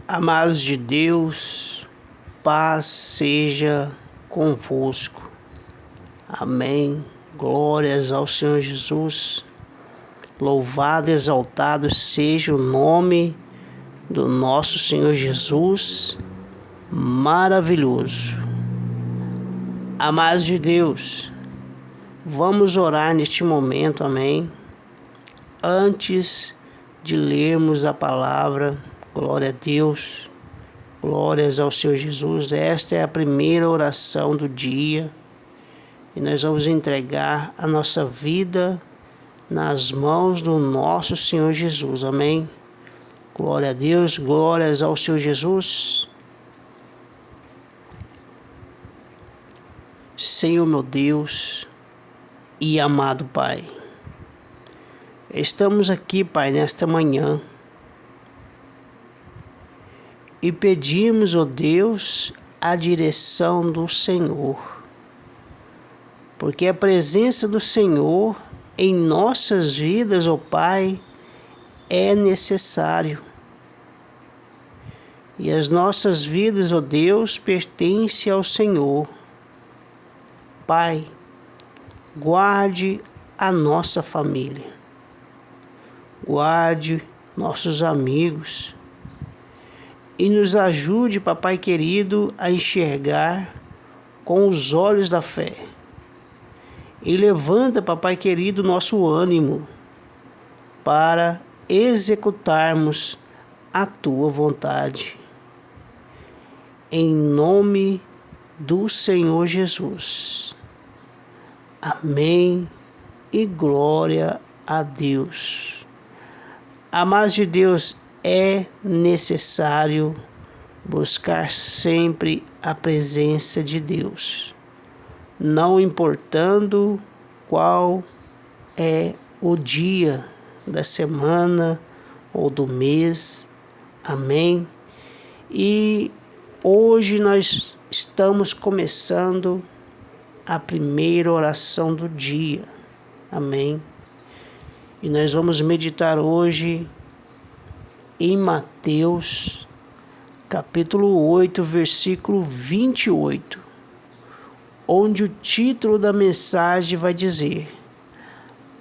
Amados de Deus, paz seja convosco. Amém. Glórias ao Senhor Jesus. Louvado e exaltado seja o nome do nosso Senhor Jesus. Maravilhoso. Amados de Deus, vamos orar neste momento, amém? Antes de lermos a palavra, glória a Deus, glórias ao Senhor Jesus. Esta é a primeira oração do dia e nós vamos entregar a nossa vida nas mãos do nosso Senhor Jesus, amém? Glória a Deus, glórias ao Senhor Jesus. Senhor meu Deus e amado Pai, estamos aqui, Pai, nesta manhã e pedimos, ó Deus, a direção do Senhor, porque a presença do Senhor em nossas vidas, ó Pai, é necessário. E as nossas vidas, ó Deus, pertencem ao Senhor. Pai, guarde a nossa família, guarde nossos amigos e nos ajude, Papai querido, a enxergar com os olhos da fé. E levanta, Papai querido, nosso ânimo para executarmos a Tua vontade. Em nome do Senhor Jesus. Amém e glória a Deus. Amados de Deus, é necessário buscar sempre a presença de Deus, não importando qual é o dia da semana ou do mês. Amém? E hoje nós estamos começando a primeira oração do dia. Amém? E nós vamos meditar hoje em Mateus, capítulo 8, versículo 28, onde o título da mensagem vai dizer: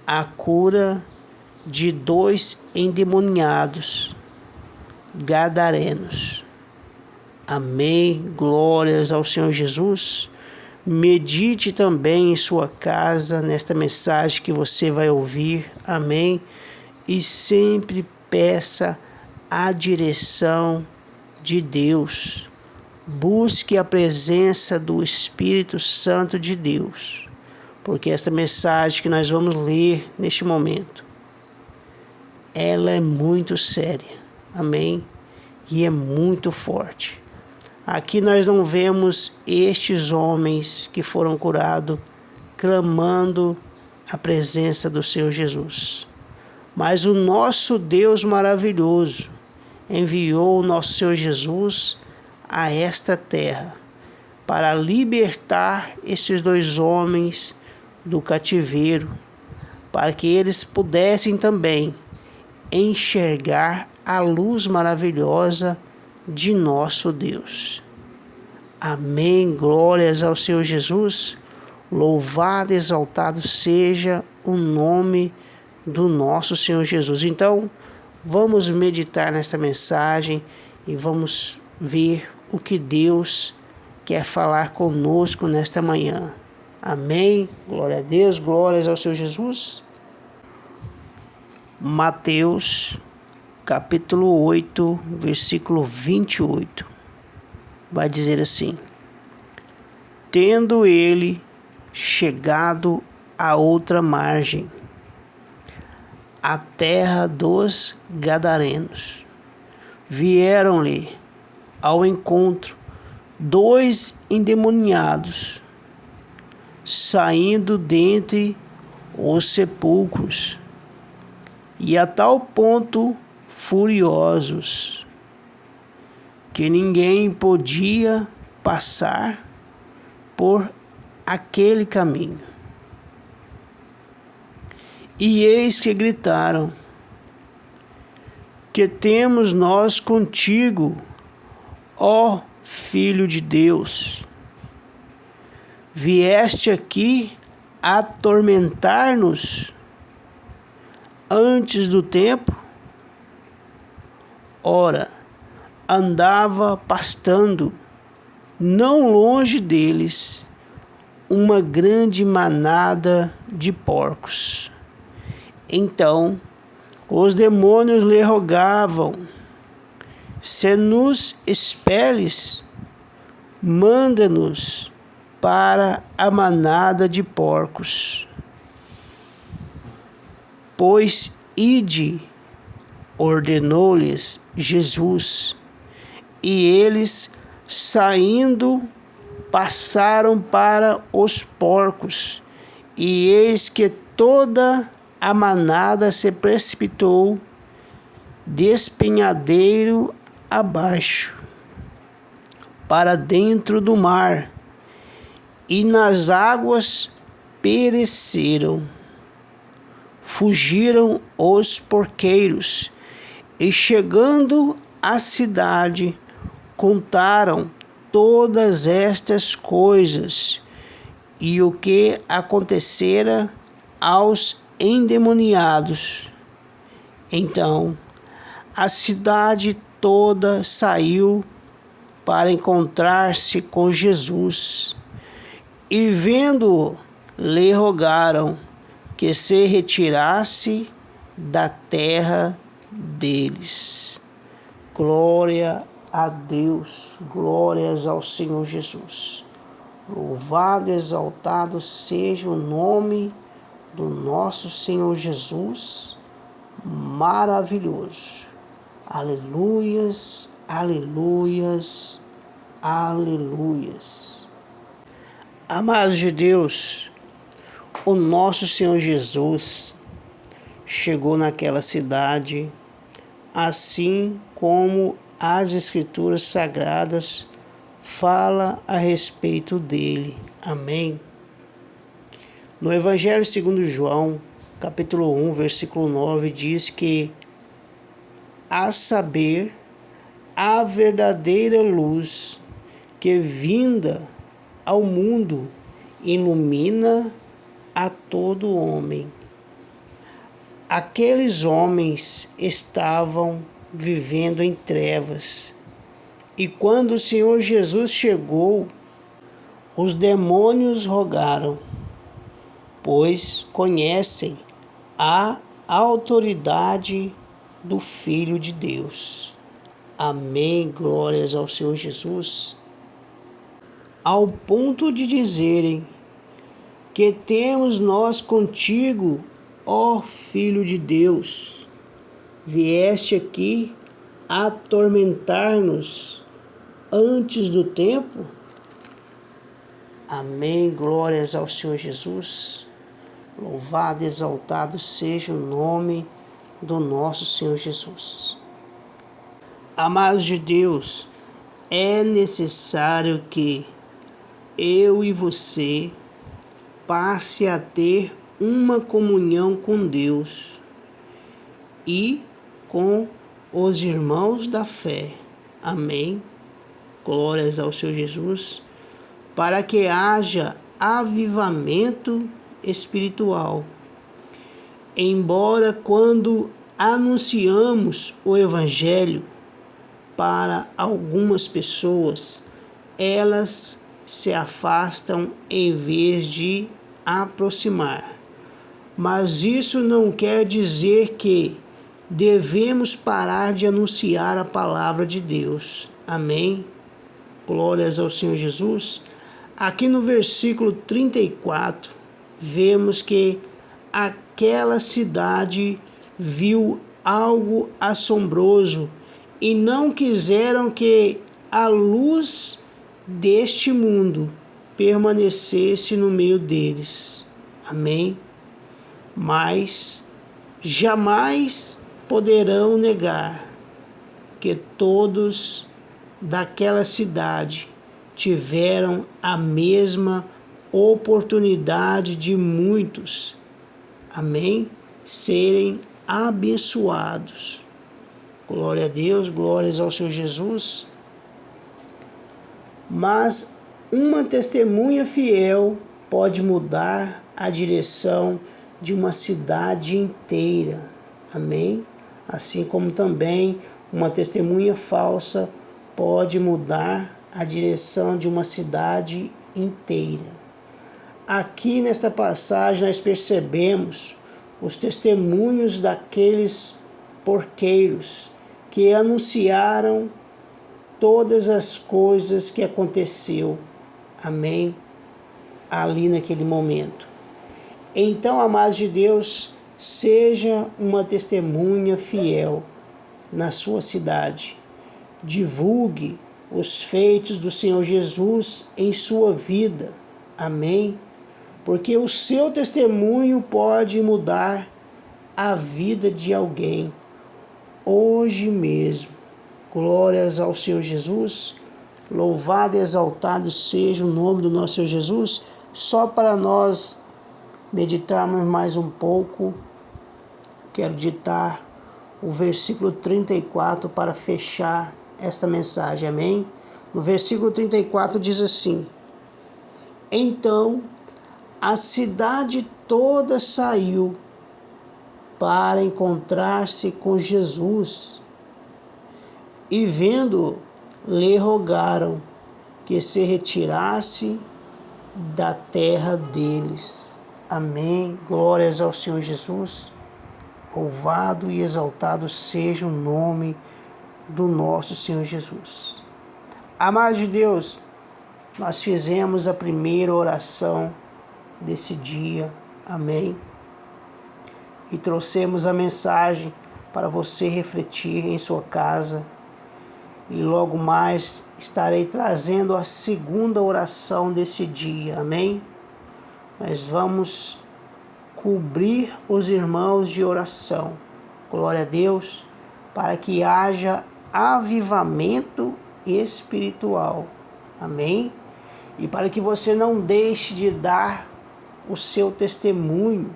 a cura de 2 endemoniados gadarenos. Amém. Glórias ao Senhor Jesus. Medite também em sua casa nesta mensagem que você vai ouvir. Amém. E sempre peça a direção de Deus. Busque a presença do Espírito Santo de Deus, porque esta mensagem que nós vamos ler neste momento, ela é muito séria, amém? E é muito forte. Aqui nós não vemos estes homens que foram curados clamando a presença do Senhor Jesus, mas o nosso Deus maravilhoso enviou o nosso Senhor Jesus a esta terra para libertar esses 2 homens do cativeiro, para que eles pudessem também enxergar a luz maravilhosa de nosso Deus. Amém. Glórias ao Senhor Jesus. Louvado e exaltado seja o nome do nosso Senhor Jesus. Então, vamos meditar nesta mensagem e vamos ver o que Deus quer falar conosco nesta manhã. Amém. Glória a Deus. Glórias ao Senhor Jesus. Mateus, capítulo 8, versículo 28. Vai dizer assim: tendo ele chegado à outra margem, a terra dos gadarenos, vieram-lhe ao encontro 2 endemoniados, saindo dentre os sepulcros, e a tal ponto furiosos, que ninguém podia passar por aquele caminho. E eis que gritaram: que temos nós contigo, ó Filho de Deus? Vieste aqui atormentar-nos antes do tempo? Ora, andava pastando, não longe deles, uma grande manada de porcos. Então os demônios lhe rogavam: se nos expeles, manda-nos para a manada de porcos. Pois ide, ordenou-lhes Jesus, e eles, saindo, passaram para os porcos, e eis que toda a manada se precipitou despenhadeiro abaixo, para dentro do mar, e nas águas pereceram. Fugiram os porqueiros, e chegando à cidade, contaram todas estas coisas e o que acontecera aos endemoniados. Então a cidade toda saiu para encontrar-se com Jesus, e vendo-o, lhe rogaram que se retirasse da terra deles. Glória a Deus, glórias ao Senhor Jesus. Louvado e exaltado seja o nome do nosso Senhor Jesus, maravilhoso. Aleluias, aleluias, aleluias. Amados de Deus, o nosso Senhor Jesus chegou naquela cidade, assim como as Escrituras Sagradas falam a respeito dele. Amém? No Evangelho segundo João, capítulo 1, versículo 9, diz que, a saber, a verdadeira luz que vinda ao mundo ilumina a todo homem. Aqueles homens estavam vivendo em trevas, e quando o Senhor Jesus chegou, os demônios rogaram, pois conhecem a autoridade do Filho de Deus. Amém, glórias ao Senhor Jesus. Ao ponto de dizerem: que temos nós contigo, ó Filho de Deus? Vieste aqui atormentar-nos antes do tempo? Amém, glórias ao Senhor Jesus. Louvado e exaltado seja o nome do nosso Senhor Jesus. Amados de Deus, é necessário que eu e você passe a ter uma comunhão com Deus e com os irmãos da fé. Amém. Glórias ao Senhor Jesus, para que haja avivamento espiritual. Embora quando anunciamos o Evangelho para algumas pessoas, elas se afastam em vez de aproximar. Mas isso não quer dizer que devemos parar de anunciar a palavra de Deus. Amém? Glórias ao Senhor Jesus. Aqui no versículo 34, vemos que aquela cidade viu algo assombroso e não quiseram que a luz deste mundo permanecesse no meio deles. Amém? Mas jamais poderão negar que todos daquela cidade tiveram a mesma oportunidade de muitos, amém, serem abençoados. Glória a Deus, glórias ao Senhor Jesus. Mas uma testemunha fiel pode mudar a direção de uma cidade inteira. Amém? Assim como também uma testemunha falsa pode mudar a direção de uma cidade inteira. Aqui nesta passagem nós percebemos os testemunhos daqueles porqueiros que anunciaram todas as coisas que aconteceu. Amém? Ali naquele momento. Então, amados de Deus, seja uma testemunha fiel na sua cidade. Divulgue os feitos do Senhor Jesus em sua vida. Amém? Porque o seu testemunho pode mudar a vida de alguém hoje mesmo. Glórias ao Senhor Jesus. Louvado e exaltado seja o nome do nosso Senhor Jesus. Só para nós meditarmos mais um pouco, quero ditar o versículo 34 para fechar esta mensagem. Amém? No versículo 34 diz assim: Então a cidade toda saiu para encontrar-se com Jesus, e vendo-o, lhe rogaram que se retirasse da terra deles. Amém. Glórias ao Senhor Jesus. Louvado e exaltado seja o nome do nosso Senhor Jesus. Amados de Deus, nós fizemos a primeira oração desse dia. Amém. E trouxemos a mensagem para você refletir em sua casa. E logo mais estarei trazendo a segunda oração desse dia. Amém? Nós vamos cobrir os irmãos de oração. Glória a Deus, para que haja avivamento espiritual. Amém? E para que você não deixe de dar o seu testemunho,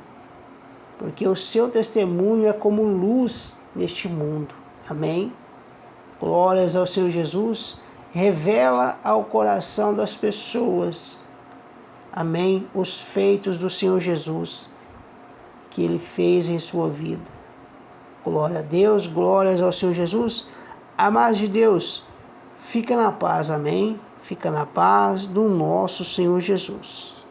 porque o seu testemunho é como luz neste mundo. Amém? Glórias ao Senhor Jesus. Revela ao coração das pessoas, amém, os feitos do Senhor Jesus que Ele fez em sua vida. Glória a Deus, glórias ao Senhor Jesus. Amados de Deus, fica na paz, amém? Fica na paz do nosso Senhor Jesus.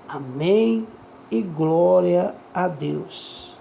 Amém e glória a Deus.